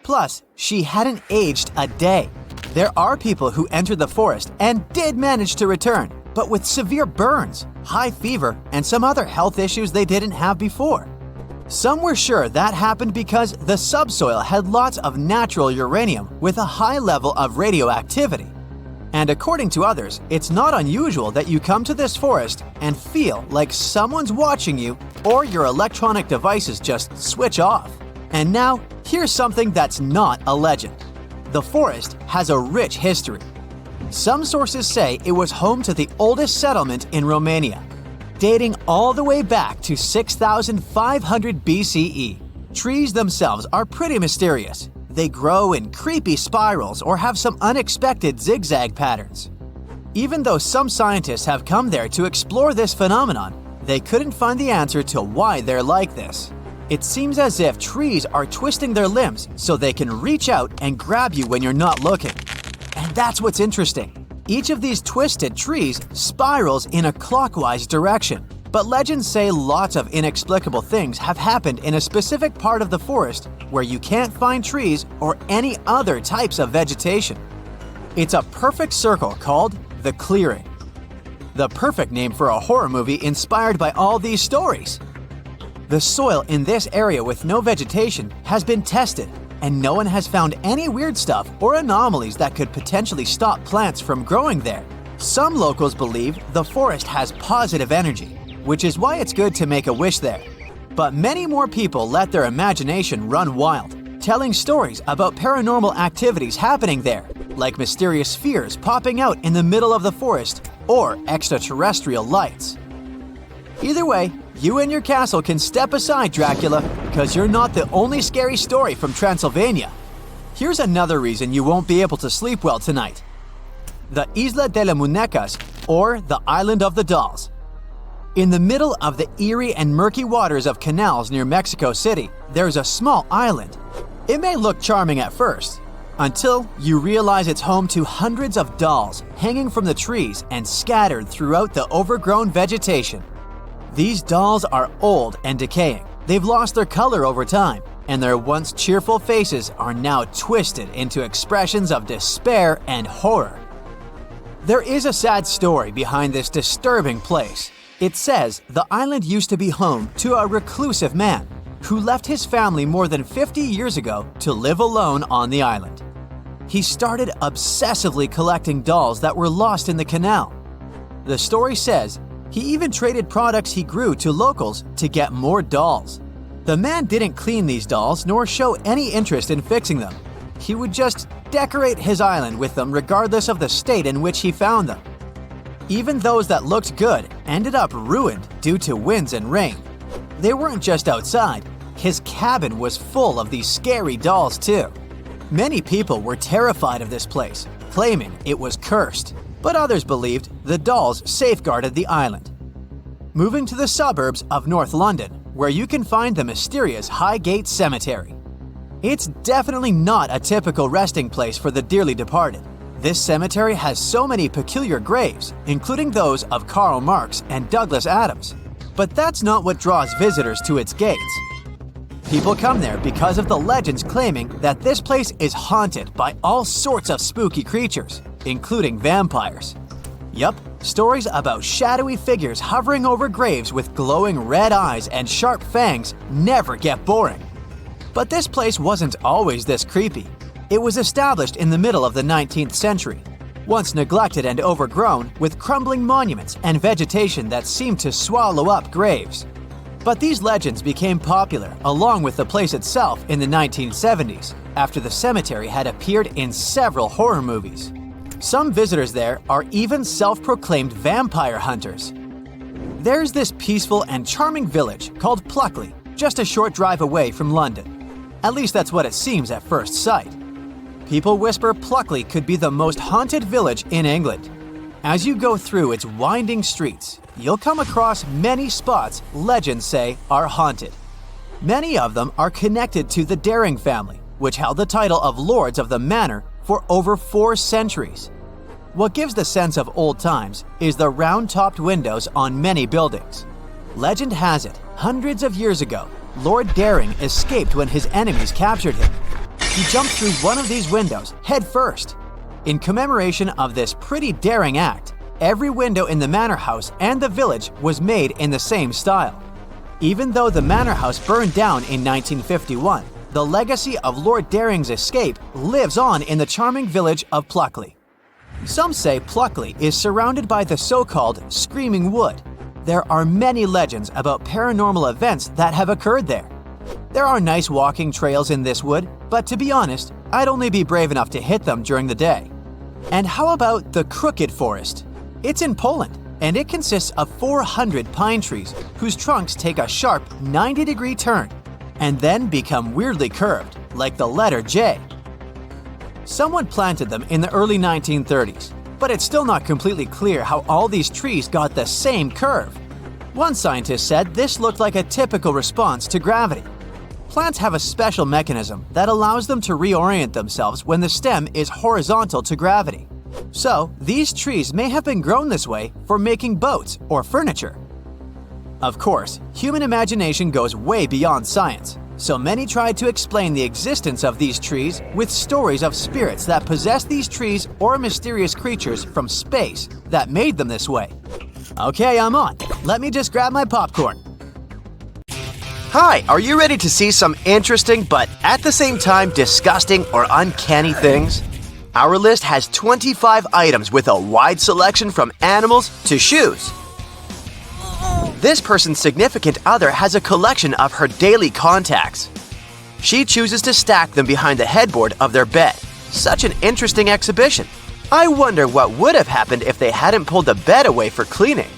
Plus, she hadn't aged a day. There are people who entered the forest and did manage to return, but with severe burns, high fever, and some other health issues they didn't have before. Some were sure that happened because the subsoil had lots of natural uranium with a high level of radioactivity. And according to others, it's not unusual that you come to this forest and feel like someone's watching you or your electronic devices just switch off. And now, here's something that's not a legend. The forest has a rich history. Some sources say it was home to the oldest settlement in Romania, dating all the way back to 6,500 BCE. Trees themselves are pretty mysterious. They grow in creepy spirals or have some unexpected zigzag patterns. Even though some scientists have come there to explore this phenomenon, they couldn't find the answer to why they're like this. It seems as if trees are twisting their limbs so they can reach out and grab you when you're not looking. And that's what's interesting. Each of these twisted trees spirals in a clockwise direction. But legends say lots of inexplicable things have happened in a specific part of the forest where you can't find trees or any other types of vegetation. It's a perfect circle called the clearing. The perfect name for a horror movie inspired by all these stories. The soil in this area with no vegetation has been tested, and no one has found any weird stuff or anomalies that could potentially stop plants from growing there. Some locals believe the forest has positive energy, which is why it's good to make a wish there. But many more people let their imagination run wild, telling stories about paranormal activities happening there, like mysterious spheres popping out in the middle of the forest or extraterrestrial lights. Either way, you and your castle can step aside, Dracula, because you're not the only scary story from Transylvania. Here's another reason you won't be able to sleep well tonight. The Isla de las Muñecas, or the Island of the Dolls. In the middle of the eerie and murky waters of canals near Mexico City, there's a small island. It may look charming at first. until you realize it's home to hundreds of dolls hanging from the trees and scattered throughout the overgrown vegetation. These dolls are old and decaying. They've lost their color over time, and their once cheerful faces are now twisted into expressions of despair and horror. There is a sad story behind this disturbing place. It says the island used to be home to a reclusive man who left his family more than 50 years ago to live alone on the island. He started obsessively collecting dolls that were lost in the canal. The story says he even traded products he grew to locals to get more dolls. The man didn't clean these dolls nor show any interest in fixing them. He would just decorate his island with them regardless of the state in which he found them. Even those that looked good ended up ruined due to winds and rain. They weren't just outside, his cabin was full of these scary dolls too. Many people were terrified of this place, claiming it was cursed, but others believed the dolls safeguarded the island. Moving to the suburbs of North London, where you can find the mysterious Highgate Cemetery. It's definitely not a typical resting place for the dearly departed. This cemetery has so many peculiar graves, including those of Karl Marx and Douglas Adams. But that's not what draws visitors to its gates. People come there because of the legends claiming that this place is haunted by all sorts of spooky creatures, including vampires. Yup, stories about shadowy figures hovering over graves with glowing red eyes and sharp fangs never get boring. But this place wasn't always this creepy. It was established in the middle of the 19th century, once neglected and overgrown with crumbling monuments and vegetation that seemed to swallow up graves. But these legends became popular along with the place itself in the 1970s, after the cemetery had appeared in several horror movies. Some visitors there are even self-proclaimed vampire hunters. There's this peaceful and charming village called Pluckley, just a short drive away from London. At least that's what it seems at first sight. People whisper Pluckley could be the most haunted village in England. As you go through its winding streets, you'll come across many spots legends say are haunted. Many of them are connected to the Daring family, which held the title of Lords of the Manor for over 4 centuries. What gives the sense of old times is the round-topped windows on many buildings. Legend has it, hundreds of years ago, Lord Daring escaped when his enemies captured him. He jumped through one of these windows head first. In commemoration of this pretty daring act, every window in the manor house and the village was made in the same style. Even though the manor house burned down in 1951, the legacy of Lord Daring's escape lives on in the charming village of Pluckley. Some say Pluckley is surrounded by the so-called Screaming Wood. There are many legends about paranormal events that have occurred there. There are nice walking trails in this wood, but to be honest, I'd only be brave enough to hit them during the day. And how about the Crooked Forest? It's in Poland, and it consists of 400 pine trees whose trunks take a sharp 90-degree turn and then become weirdly curved, like the letter J. Someone planted them in the early 1930s, but it's still not completely clear how all these trees got the same curve. One scientist said this looked like a typical response to gravity. Plants have a special mechanism that allows them to reorient themselves when the stem is horizontal to gravity. So, these trees may have been grown this way for making boats or furniture. Of course, human imagination goes way beyond science, so many tried to explain the existence of these trees with stories of spirits that possess these trees or mysterious creatures from space that made them this way. Okay, I'm on. Let me just grab my popcorn. Hi, are you ready to see some interesting but at the same time disgusting or uncanny things? Our list has 25 items with a wide selection from animals to shoes. This person's significant other has a collection of her daily contacts. She chooses to stack them behind the headboard of their bed. Such an interesting exhibition. I wonder what would have happened if they hadn't pulled the bed away for cleaning.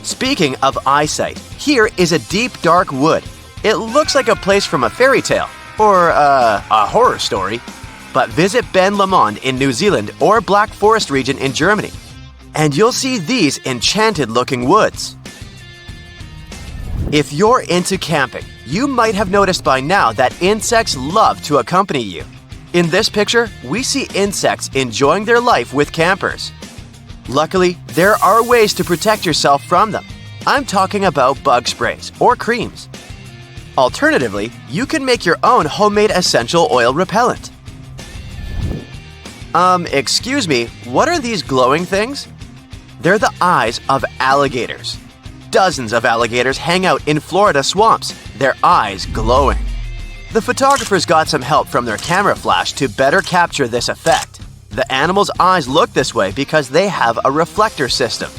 Speaking of eyesight, here is a deep, dark wood. It looks like a place from a fairy tale, or a horror story. But visit Ben Lomond in New Zealand or Black Forest region in Germany, and you'll see these enchanted-looking woods. If you're into camping, you might have noticed by now that insects love to accompany you. In this picture, we see insects enjoying their life with campers. Luckily, there are ways to protect yourself from them. I'm talking about bug sprays or creams. Alternatively, you can make your own homemade essential oil repellent. Excuse me, what are these glowing things? They're the eyes of alligators. Dozens of alligators hang out in Florida swamps, their eyes glowing. The photographers got some help from their camera flash to better capture this effect. The animals' eyes look this way because they have a reflector system.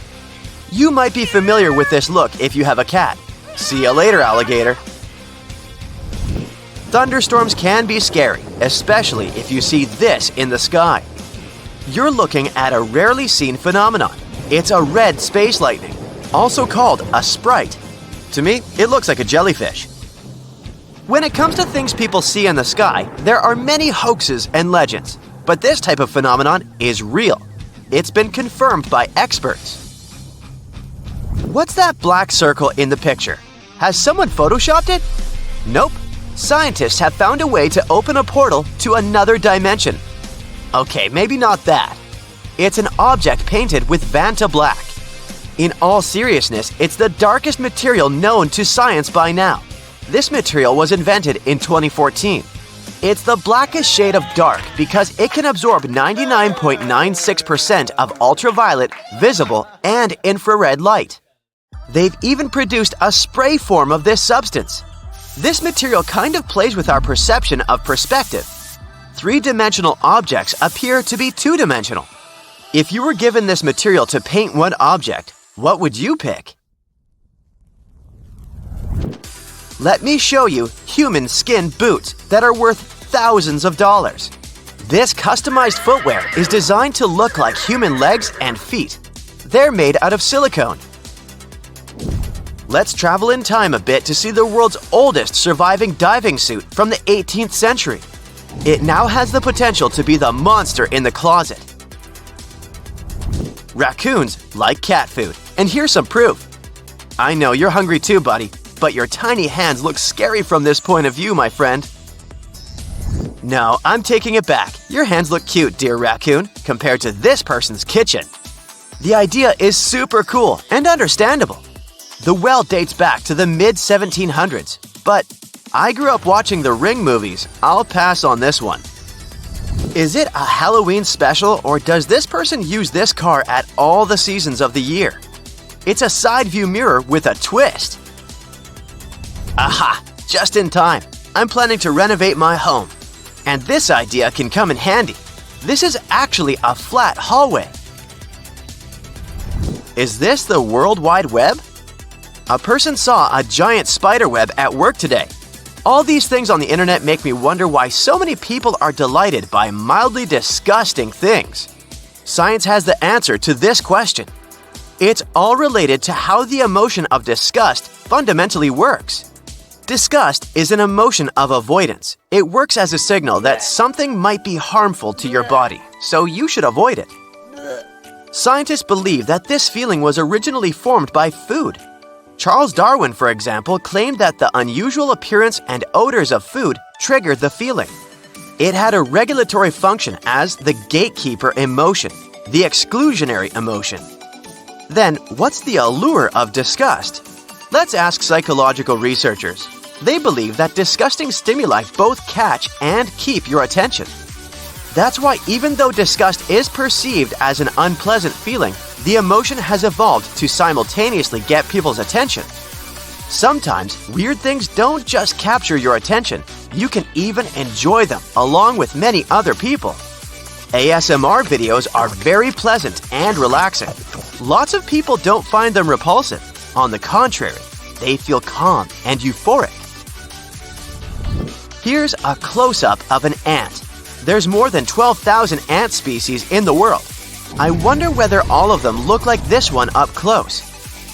You might be familiar with this look if you have a cat. See you later, alligator. Thunderstorms can be scary, especially if you see this in the sky. You're looking at a rarely seen phenomenon. It's a red space lightning, also called a sprite. To me, it looks like a jellyfish. When it comes to things people see in the sky, there are many hoaxes and legends, but this type of phenomenon is real. It's been confirmed by experts. What's that black circle in the picture? Has someone photoshopped it? Nope. Scientists have found a way to open a portal to another dimension. Okay, maybe not that. It's an object painted with Vanta black. In all seriousness, it's the darkest material known to science by now. This material was invented in 2014. It's the blackest shade of dark because it can absorb 99.96% of ultraviolet, visible, and infrared light. They've even produced a spray form of this substance. This material kind of plays with our perception of perspective. Three-dimensional objects appear to be two-dimensional. If you were given this material to paint one object, what would you pick? Let me show you human skin boots that are worth thousands of dollars. This customized footwear is designed to look like human legs and feet. They're made out of silicone. Let's travel in time a bit to see the world's oldest surviving diving suit from the 18th century. It now has the potential to be the monster in the closet. Raccoons like cat food, and here's some proof. I know you're hungry too, buddy, but your tiny hands look scary from this point of view, my friend. No, I'm taking it back. Your hands look cute, dear raccoon, compared to this person's kitchen. The idea is super cool and understandable. The well dates back to the mid-1700s, but I grew up watching the Ring movies. I'll pass on this one. Is it a Halloween special, or does this person use this car at all the seasons of the year? It's a side view mirror with a twist. Aha! Just in time. I'm planning to renovate my home. And this idea can come in handy. This is actually a flat hallway. Is this the World Wide Web? A person saw a giant spider web at work today. All these things on the internet make me wonder why so many people are delighted by mildly disgusting things. Science has the answer to this question. It's all related to how the emotion of disgust fundamentally works. Disgust is an emotion of avoidance. It works as a signal that something might be harmful to your body, so you should avoid it. Scientists believe that this feeling was originally formed by food. Charles Darwin, for example, claimed that the unusual appearance and odors of food triggered the feeling. It had a regulatory function as the gatekeeper emotion, the exclusionary emotion. Then, what's the allure of disgust? Let's ask psychological researchers. They believe that disgusting stimuli both catch and keep your attention. That's why even though disgust is perceived as an unpleasant feeling, the emotion has evolved to simultaneously get people's attention. Sometimes, weird things don't just capture your attention, you can even enjoy them along with many other people. ASMR videos are very pleasant and relaxing. Lots of people don't find them repulsive. On the contrary, they feel calm and euphoric. Here's a close-up of an ant. There's more than 12,000 ant species in the world. I wonder whether all of them look like this one up close.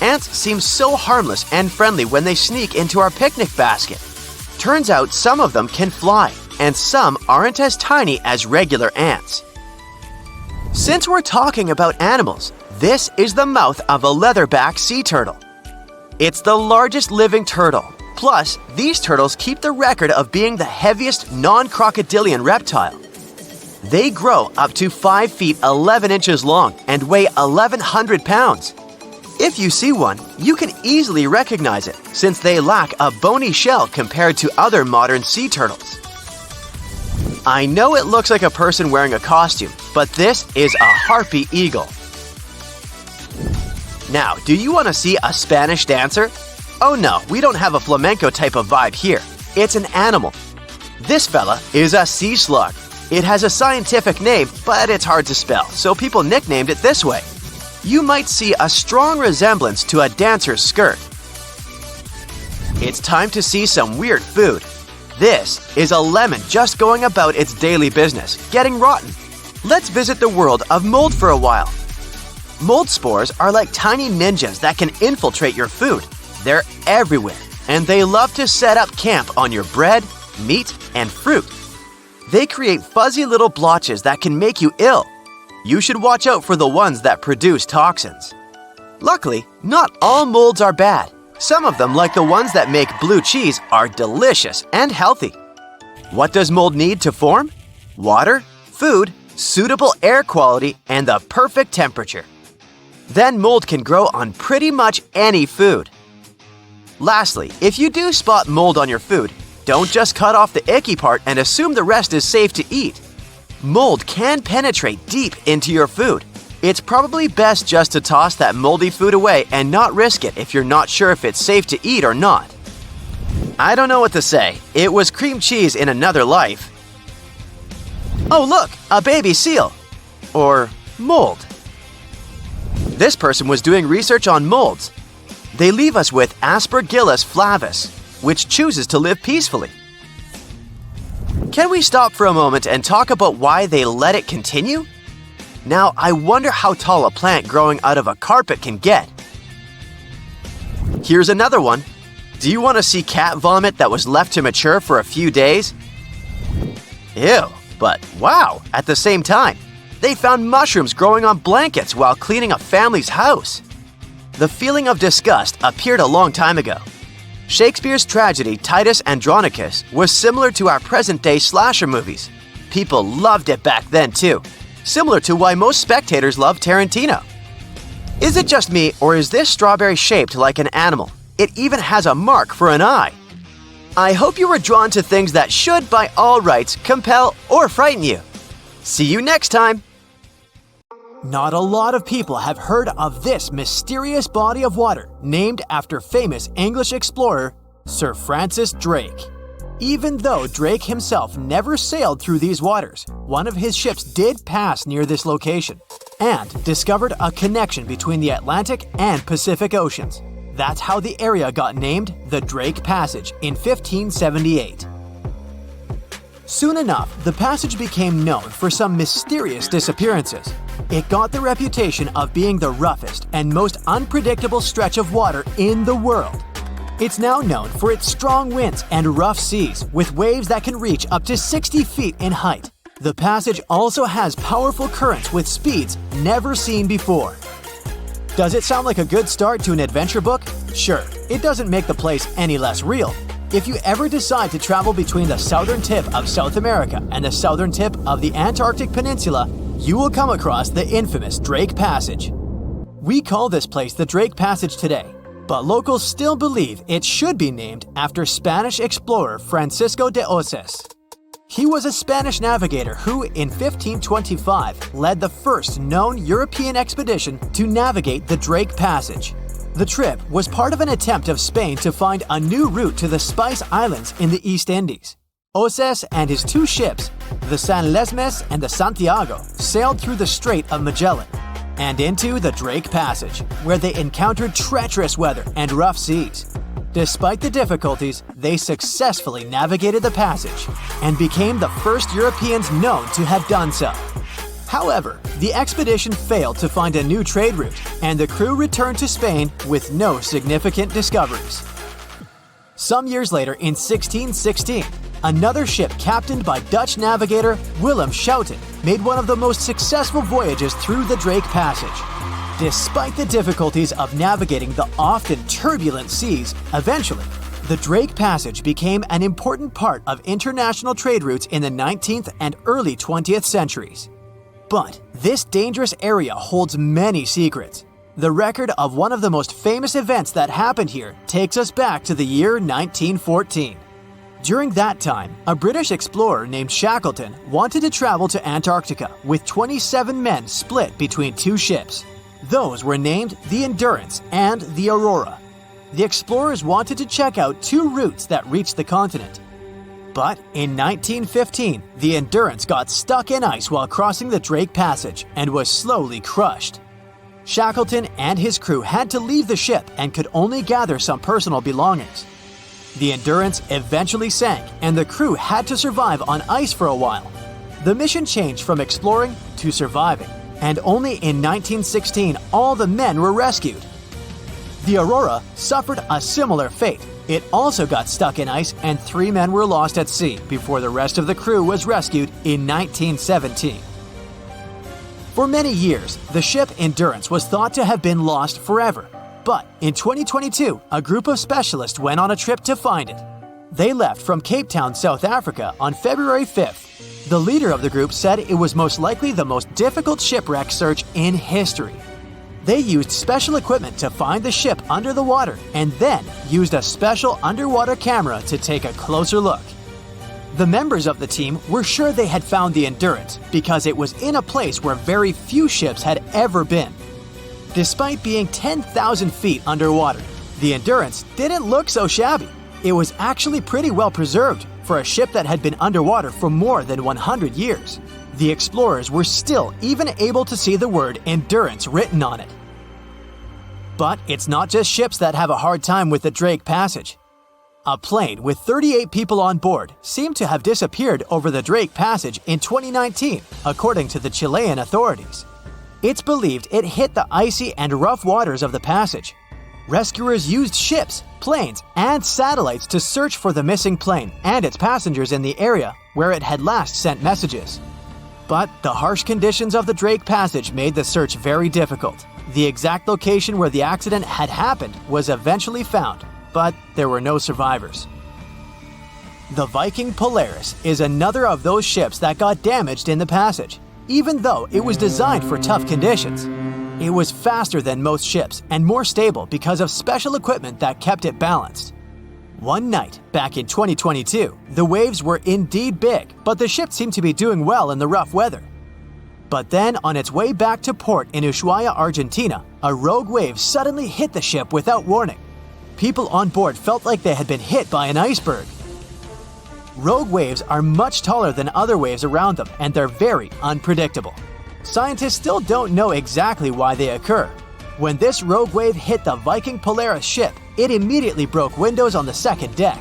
Ants seem so harmless and friendly when they sneak into our picnic basket. Turns out some of them can fly, and some aren't as tiny as regular ants. Since we're talking about animals, this is the mouth of a leatherback sea turtle. It's the largest living turtle. Plus, these turtles keep the record of being the heaviest non-crocodilian reptile. They grow up to 5 feet 11 inches long and weigh 1,100 pounds. If you see one, you can easily recognize it since they lack a bony shell compared to other modern sea turtles. I know it looks like a person wearing a costume, but this is a harpy eagle. Now, do you want to see a Spanish dancer? Oh no, we don't have a flamenco type of vibe here. It's an animal. This fella is a sea slug. It has a scientific name, but it's hard to spell, so people nicknamed it this way. You might see a strong resemblance to a dancer's skirt. It's time to see some weird food. This is a lemon just going about its daily business, getting rotten. Let's visit the world of mold for a while. Mold spores are like tiny ninjas that can infiltrate your food. They're everywhere, and they love to set up camp on your bread, meat, and fruit. They create fuzzy little blotches that can make you ill. You should watch out for the ones that produce toxins. Luckily, not all molds are bad. Some of them, like the ones that make blue cheese, are delicious and healthy. What does mold need to form? Water, food, suitable air quality, and the perfect temperature. Then mold can grow on pretty much any food. Lastly, if you do spot mold on your food, don't just cut off the icky part and assume the rest is safe to eat. Mold can penetrate deep into your food. It's probably best just to toss that moldy food away and not risk it if you're not sure if it's safe to eat or not. I don't know what to say. It was cream cheese in another life. Oh look, a baby seal. Or mold. This person was doing research on molds. They leave us with Aspergillus flavus, which chooses to live peacefully. Can we stop for a moment and talk about why they let it continue? Now, I wonder how tall a plant growing out of a carpet can get. Here's another one. Do you want to see cat vomit that was left to mature for a few days? Ew, but wow, at the same time, they found mushrooms growing on blankets while cleaning a family's house. The feeling of disgust appeared a long time ago. Shakespeare's tragedy Titus Andronicus was similar to our present-day slasher movies. People loved it back then too, similar to why most spectators love Tarantino. Is it just me, or is this strawberry shaped like an animal? It even has a mark for an eye. I hope you were drawn to things that should, by all rights, compel or frighten you. See you next time! Not a lot of people have heard of this mysterious body of water named after famous English explorer Sir Francis Drake. Even though Drake himself never sailed through these waters, one of his ships did pass near this location and discovered a connection between the Atlantic and Pacific Oceans. That's how the area got named the Drake Passage in 1578. Soon enough, the passage became known for some mysterious disappearances. It got the reputation of being the roughest and most unpredictable stretch of water in the world. It's now known for its strong winds and rough seas, with waves that can reach up to 60 feet in height. The passage also has powerful currents with speeds never seen before. Does it sound like a good start to an adventure book? Sure, it doesn't make the place any less real. If you ever decide to travel between the southern tip of South America and the southern tip of the Antarctic Peninsula, you will come across the infamous Drake Passage. We call this place the Drake Passage today, but locals still believe it should be named after Spanish explorer Francisco de Oces. He was a Spanish navigator who, in 1525, led the first known European expedition to navigate the Drake Passage. The trip was part of an attempt of Spain to find a new route to the Spice Islands in the East Indies. Oces and his two ships, the San Lesmes and the Santiago, sailed through the Strait of Magellan and into the Drake Passage, where they encountered treacherous weather and rough seas. Despite the difficulties, they successfully navigated the passage and became the first Europeans known to have done so. However, the expedition failed to find a new trade route, and the crew returned to Spain with no significant discoveries. Some years later, in 1616, another ship captained by Dutch navigator Willem Schouten made one of the most successful voyages through the Drake Passage. Despite the difficulties of navigating the often turbulent seas, eventually, The Drake Passage became an important part of international trade routes in the 19th and early 20th centuries. But this dangerous area holds many secrets. The record of one of the most famous events that happened here takes us back to the year 1914. During that time, a British explorer named Shackleton wanted to travel to Antarctica with 27 men split between two ships. Those were named the Endurance and the Aurora. The explorers wanted to check out two routes that reached the continent. But in 1915, the Endurance got stuck in ice while crossing the Drake Passage and was slowly crushed. Shackleton and his crew had to leave the ship and could only gather some personal belongings. The Endurance eventually sank, and the crew had to survive on ice for a while. The mission changed from exploring to surviving, and only in 1916 all the men were rescued. The Aurora suffered a similar fate. It also got stuck in ice, and 3 men were lost at sea before the rest of the crew was rescued in 1917. For many years, the ship Endurance was thought to have been lost forever. But in 2022, a group of specialists went on a trip to find it. They left from Cape Town, South Africa on February 5th. The leader of the group said it was most likely the most difficult shipwreck search in history. They used special equipment to find the ship under the water and then used a special underwater camera to take a closer look. The members of the team were sure they had found the Endurance because it was in a place where very few ships had ever been. Despite being 10,000 feet underwater, the Endurance didn't look so shabby. It was actually pretty well preserved for a ship that had been underwater for more than 100 years. The explorers were still even able to see the word Endurance written on it. But it's not just ships that have a hard time with the Drake Passage. A plane with 38 people on board seemed to have disappeared over the Drake Passage in 2019, according to the Chilean authorities. It's believed it hit the icy and rough waters of the passage. Rescuers used ships, planes, and satellites to search for the missing plane and its passengers in the area where it had last sent messages. But the harsh conditions of the Drake Passage made the search very difficult. The exact location where the accident had happened was eventually found, but there were no survivors. The Viking Polaris is another of those ships that got damaged in the passage, even though it was designed for tough conditions. It was faster than most ships and more stable because of special equipment that kept it balanced. One night, back in 2022, the waves were indeed big, but the ship seemed to be doing well in the rough weather. But then, on its way back to port in Ushuaia, Argentina, a rogue wave suddenly hit the ship without warning. People on board felt like they had been hit by an iceberg. Rogue waves are much taller than other waves around them, and they're very unpredictable. Scientists still don't know exactly why they occur. When this rogue wave hit the Viking Polaris ship, it immediately broke windows on the second deck.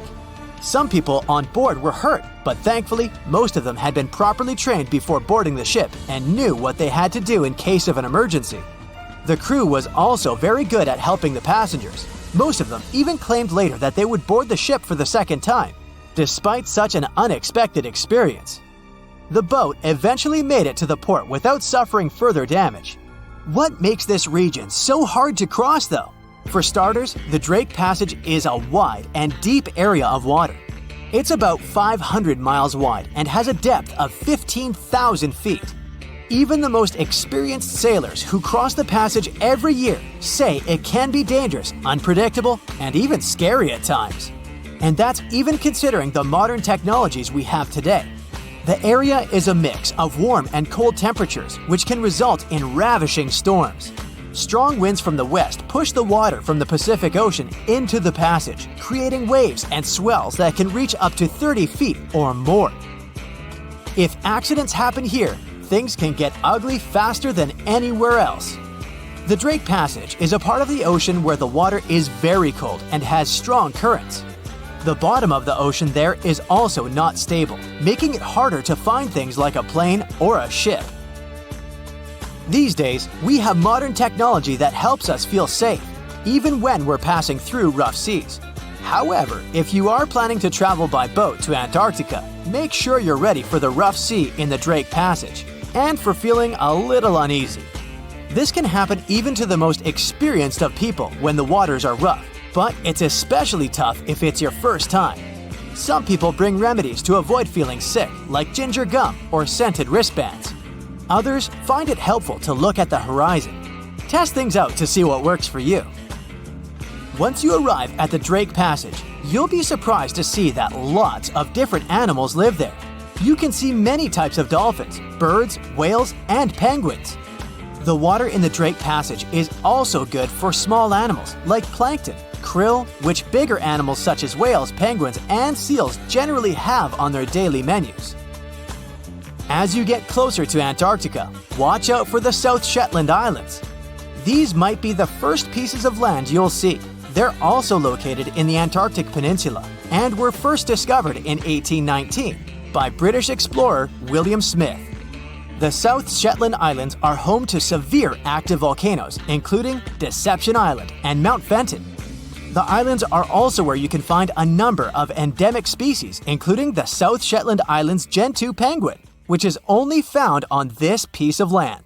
Some people on board were hurt, but thankfully, most of them had been properly trained before boarding the ship and knew what they had to do in case of an emergency. The crew was also very good at helping the passengers. Most of them even claimed later that they would board the ship for the second time, despite such an unexpected experience. The boat eventually made it to the port without suffering further damage. What makes this region so hard to cross, though? For starters, the Drake Passage is a wide and deep area of water. It's about 500 miles wide and has a depth of 15,000 feet. Even the most experienced sailors who cross the passage every year say it can be dangerous, unpredictable, and even scary at times. And that's even considering the modern technologies we have today. The area is a mix of warm and cold temperatures, which can result in ravishing storms. Strong winds from the west push the water from the Pacific Ocean into the passage, creating waves and swells that can reach up to 30 feet or more. If accidents happen here, things can get ugly faster than anywhere else. The Drake Passage is a part of the ocean where the water is very cold and has strong currents. The bottom of the ocean there is also not stable, making it harder to find things like a plane or a ship. These days, we have modern technology that helps us feel safe, even when we're passing through rough seas. However, if you are planning to travel by boat to Antarctica, make sure you're ready for the rough sea in the Drake Passage, and for feeling a little uneasy. This can happen even to the most experienced of people when the waters are rough. But it's especially tough if it's your first time. Some people bring remedies to avoid feeling sick, like ginger gum or scented wristbands. Others find it helpful to look at the horizon. Test things out to see what works for you. Once you arrive at the Drake Passage, you'll be surprised to see that lots of different animals live there. You can see many types of dolphins, birds, whales, and penguins. The water in the Drake Passage is also good for small animals like plankton, krill, which bigger animals such as whales, penguins, and seals generally have on their daily menus. As you get closer to Antarctica, watch out for the South Shetland Islands. These might be the first pieces of land you'll see. They're also located in the Antarctic Peninsula and were first discovered in 1819 by British explorer William Smith. The South Shetland Islands are home to severe active volcanoes, including Deception Island and Mount Fenton. The islands are also where you can find a number of endemic species, including the South Shetland Islands Gen 2 penguin, which is only found on this piece of land.